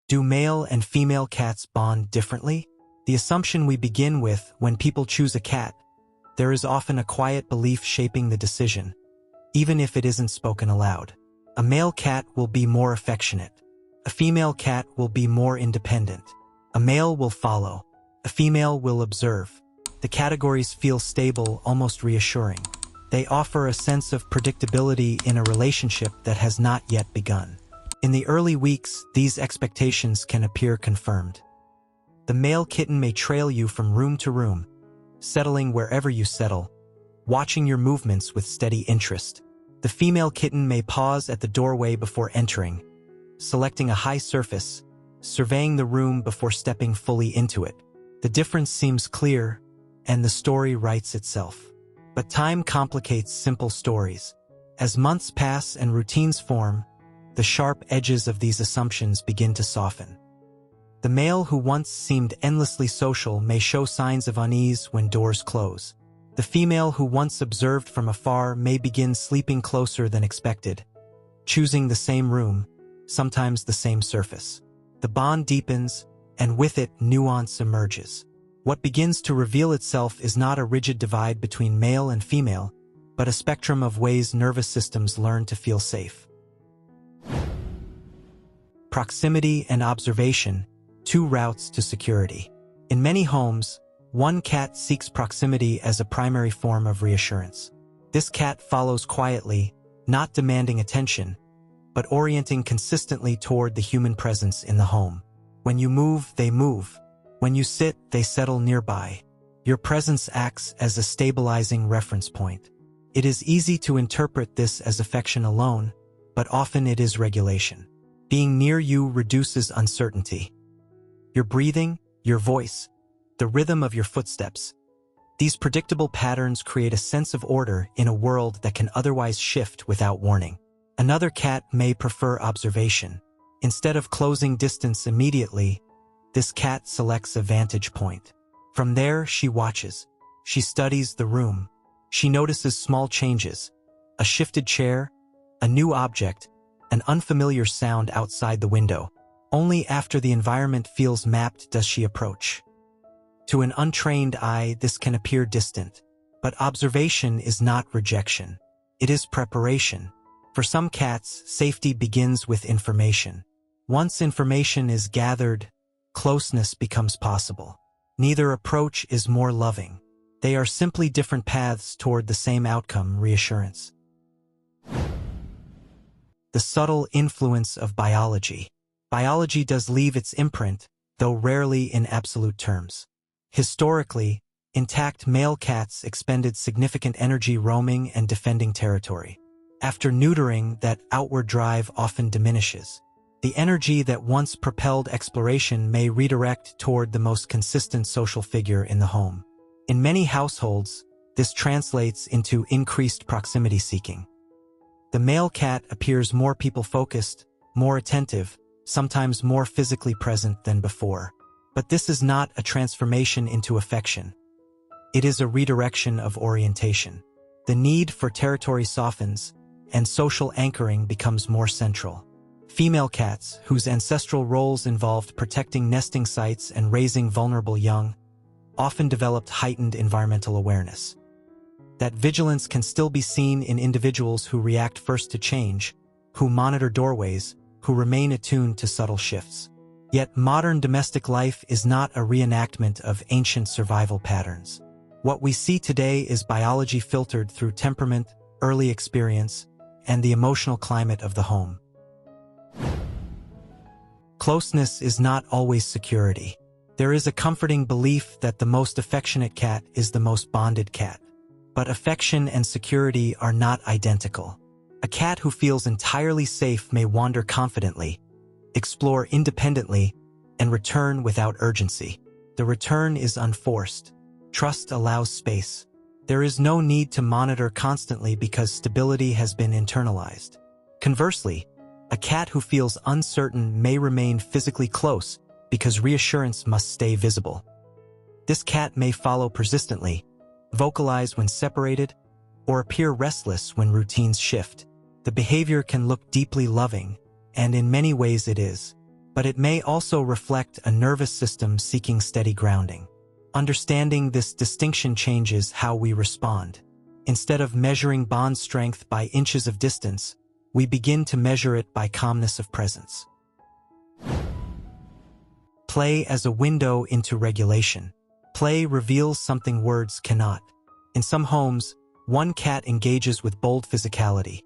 Do male and female cats bond differently? The assumption we begin with when people choose a cat, there is often a quiet belief shaping the decision, even if it isn't spoken aloud. A male cat will be more affectionate. A female cat will be more independent. A male will follow. A female will observe. The categories feel stable, almost reassuring. They offer a sense of predictability in a relationship that has not yet begun. In the early weeks, these expectations can appear confirmed. The male kitten may trail you from room to room, settling wherever you settle, watching your movements with steady interest. The female kitten may pause at the doorway before entering, selecting a high surface, surveying the room before stepping fully into it. The difference seems clear, and the story writes itself. But time complicates simple stories. As months pass and routines form, the sharp edges of these assumptions begin to soften. The male who once seemed endlessly social may show signs of unease when doors close. The female who once observed from afar may begin sleeping closer than expected, choosing the same room, sometimes the same surface. The bond deepens, and with it, nuance emerges. What begins to reveal itself is not a rigid divide between male and female, but a spectrum of ways nervous systems learn to feel safe. Proximity and observation, two routes to security. In many homes, one cat seeks proximity as a primary form of reassurance. This cat follows quietly, not demanding attention, but orienting consistently toward the human presence in the home. When you move, they move. When you sit, they settle nearby. Your presence acts as a stabilizing reference point. It is easy to interpret this as affection alone, but often it is regulation. Being near you reduces uncertainty. Your breathing, your voice, the rhythm of your footsteps. These predictable patterns create a sense of order in a world that can otherwise shift without warning. Another cat may prefer observation. Instead of closing distance immediately, this cat selects a vantage point. From there, she watches. She studies the room. She notices small changes, a shifted chair, a new object, an unfamiliar sound outside the window. Only after the environment feels mapped does she approach. To an untrained eye, this can appear distant, but observation is not rejection. It is preparation. For some cats, safety begins with information. Once information is gathered, closeness becomes possible. Neither approach is more loving. They are simply different paths toward the same outcome, reassurance. The subtle influence of biology. Biology does leave its imprint, though rarely in absolute terms. Historically, intact male cats expended significant energy roaming and defending territory. After neutering, that outward drive often diminishes. The energy that once propelled exploration may redirect toward the most consistent social figure in the home. In many households, this translates into increased proximity seeking. The male cat appears more people-focused, more attentive, sometimes more physically present than before. But this is not a transformation into affection. It is a redirection of orientation. The need for territory softens, and social anchoring becomes more central. Female cats, whose ancestral roles involved protecting nesting sites and raising vulnerable young, often developed heightened environmental awareness. That vigilance can still be seen in individuals who react first to change, who monitor doorways, who remain attuned to subtle shifts. Yet modern domestic life is not a reenactment of ancient survival patterns. What we see today is biology filtered through temperament, early experience, and the emotional climate of the home. Closeness is not always security. There is a comforting belief that the most affectionate cat is the most bonded cat. But affection and security are not identical. A cat who feels entirely safe may wander confidently, explore independently, and return without urgency. The return is unforced. Trust allows space. There is no need to monitor constantly because stability has been internalized. Conversely, a cat who feels uncertain may remain physically close because reassurance must stay visible. This cat may follow persistently, vocalize when separated, or appear restless when routines shift. The behavior can look deeply loving, and in many ways it is. but it may also reflect a nervous system seeking steady grounding. Understanding this distinction changes how we respond. Instead of measuring bond strength by inches of distance, we begin to measure it by calmness of presence. Play as a window into regulation. Play reveals something words cannot. In some homes, one cat engages with bold physicality,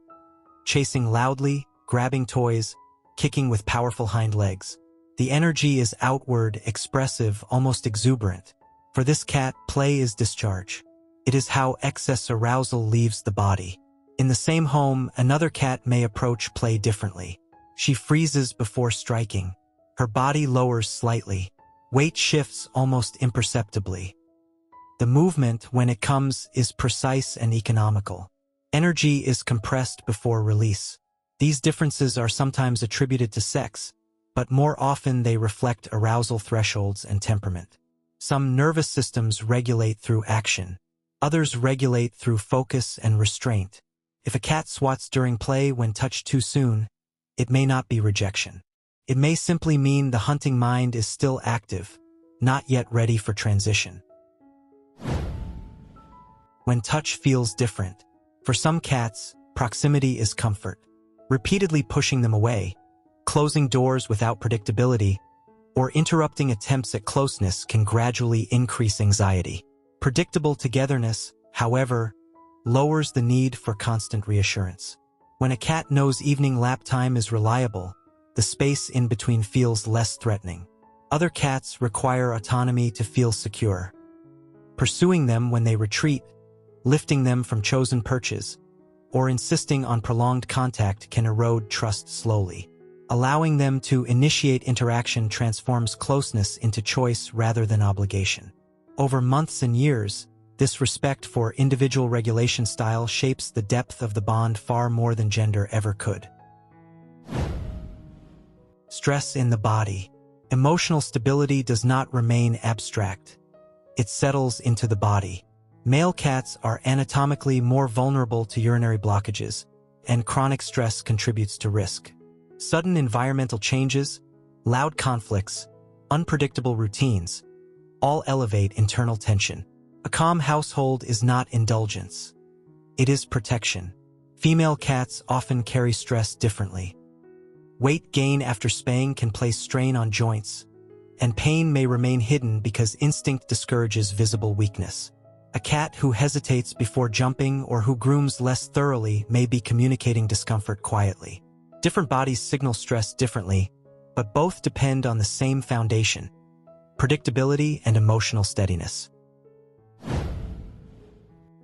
chasing loudly, grabbing toys, kicking with powerful hind legs. The energy is outward, expressive, almost exuberant. For this cat, play is discharge. It is how excess arousal leaves the body. In the same home, another cat may approach play differently. She freezes before striking. Her body lowers slightly. Weight shifts almost imperceptibly. The movement, when it comes, is precise and economical. Energy is compressed before release. These differences are sometimes attributed to sex, but more often they reflect arousal thresholds and temperament. Some nervous systems regulate through action. Others regulate through focus and restraint. If a cat swats during play when touched too soon, it may not be rejection. It may simply mean the hunting mind is still active, not yet ready for transition. When touch feels different. For some cats, proximity is comfort. Repeatedly pushing them away, closing doors without predictability, or interrupting attempts at closeness can gradually increase anxiety. Predictable togetherness, however, lowers the need for constant reassurance. When a cat knows evening lap time is reliable, the space in between feels less threatening. Other cats require autonomy to feel secure. Pursuing them when they retreat, lifting them from chosen perches, or insisting on prolonged contact can erode trust slowly. Allowing them to initiate interaction transforms closeness into choice rather than obligation. Over months and years, this respect for individual regulation style shapes the depth of the bond far more than gender ever could. Stress in the body. Emotional stability does not remain abstract. It settles into the body. Male cats are anatomically more vulnerable to urinary blockages, and chronic stress contributes to risk. Sudden environmental changes, loud conflicts, unpredictable routines, all elevate internal tension. A calm household is not indulgence. It is protection. Female cats often carry stress differently. Weight gain after spaying can place strain on joints, and pain may remain hidden because instinct discourages visible weakness. A cat who hesitates before jumping or who grooms less thoroughly may be communicating discomfort quietly. Different bodies signal stress differently, but both depend on the same foundation: predictability and emotional steadiness.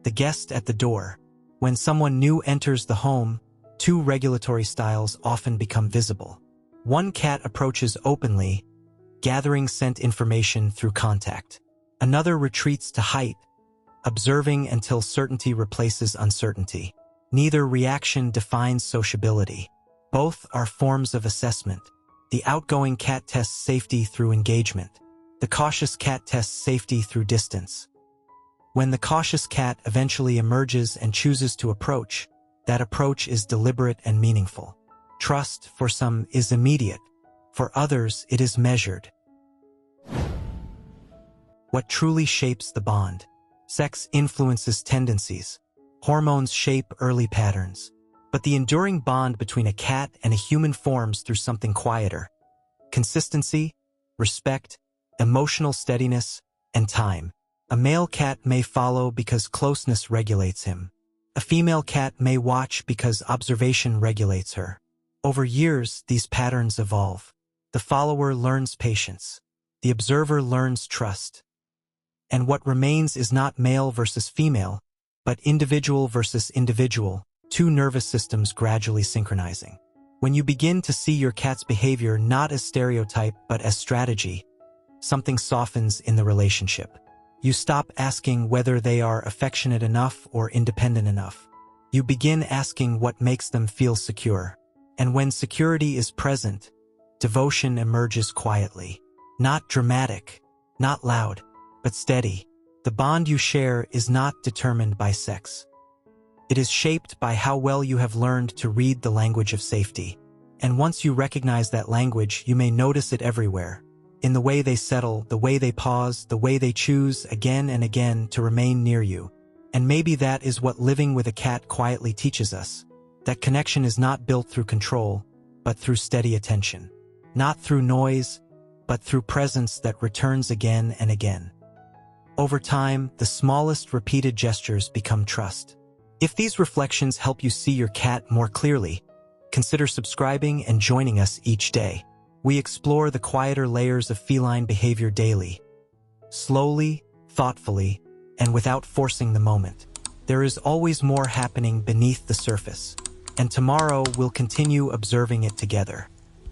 The guest at the door. When someone new enters the home, two regulatory styles often become visible. One cat approaches openly, gathering scent information through contact. Another retreats to height, observing until certainty replaces uncertainty. Neither reaction defines sociability. Both are forms of assessment. The outgoing cat tests safety through engagement. The cautious cat tests safety through distance. When the cautious cat eventually emerges and chooses to approach, that approach is deliberate and meaningful. Trust, for some, is immediate. For others, it is measured. What truly shapes the bond? Sex influences tendencies. Hormones shape early patterns. But the enduring bond between a cat and a human forms through something quieter: consistency, respect, emotional steadiness, and time. A male cat may follow because closeness regulates him. A female cat may watch because observation regulates her. Over years, these patterns evolve. The follower learns patience. The observer learns trust. And what remains is not male versus female, but individual versus individual, two nervous systems gradually synchronizing. When you begin to see your cat's behavior not as stereotype but as strategy, something softens in the relationship. You stop asking whether they are affectionate enough or independent enough. You begin asking what makes them feel secure. And when security is present, devotion emerges quietly. Not dramatic, not loud, but steady. The bond you share is not determined by sex. It is shaped by how well you have learned to read the language of safety. And once you recognize that language, you may notice it everywhere. In the way they settle, the way they pause, the way they choose again and again to remain near you. And maybe that is what living with a cat quietly teaches us. That connection is not built through control, but through steady attention. Not through noise, but through presence that returns again and again. Over time, the smallest repeated gestures become trust. If these reflections help you see your cat more clearly, consider subscribing and joining us each day. We explore the quieter layers of feline behavior daily. Slowly, thoughtfully, and without forcing the moment. There is always more happening beneath the surface. And tomorrow we'll continue observing it together.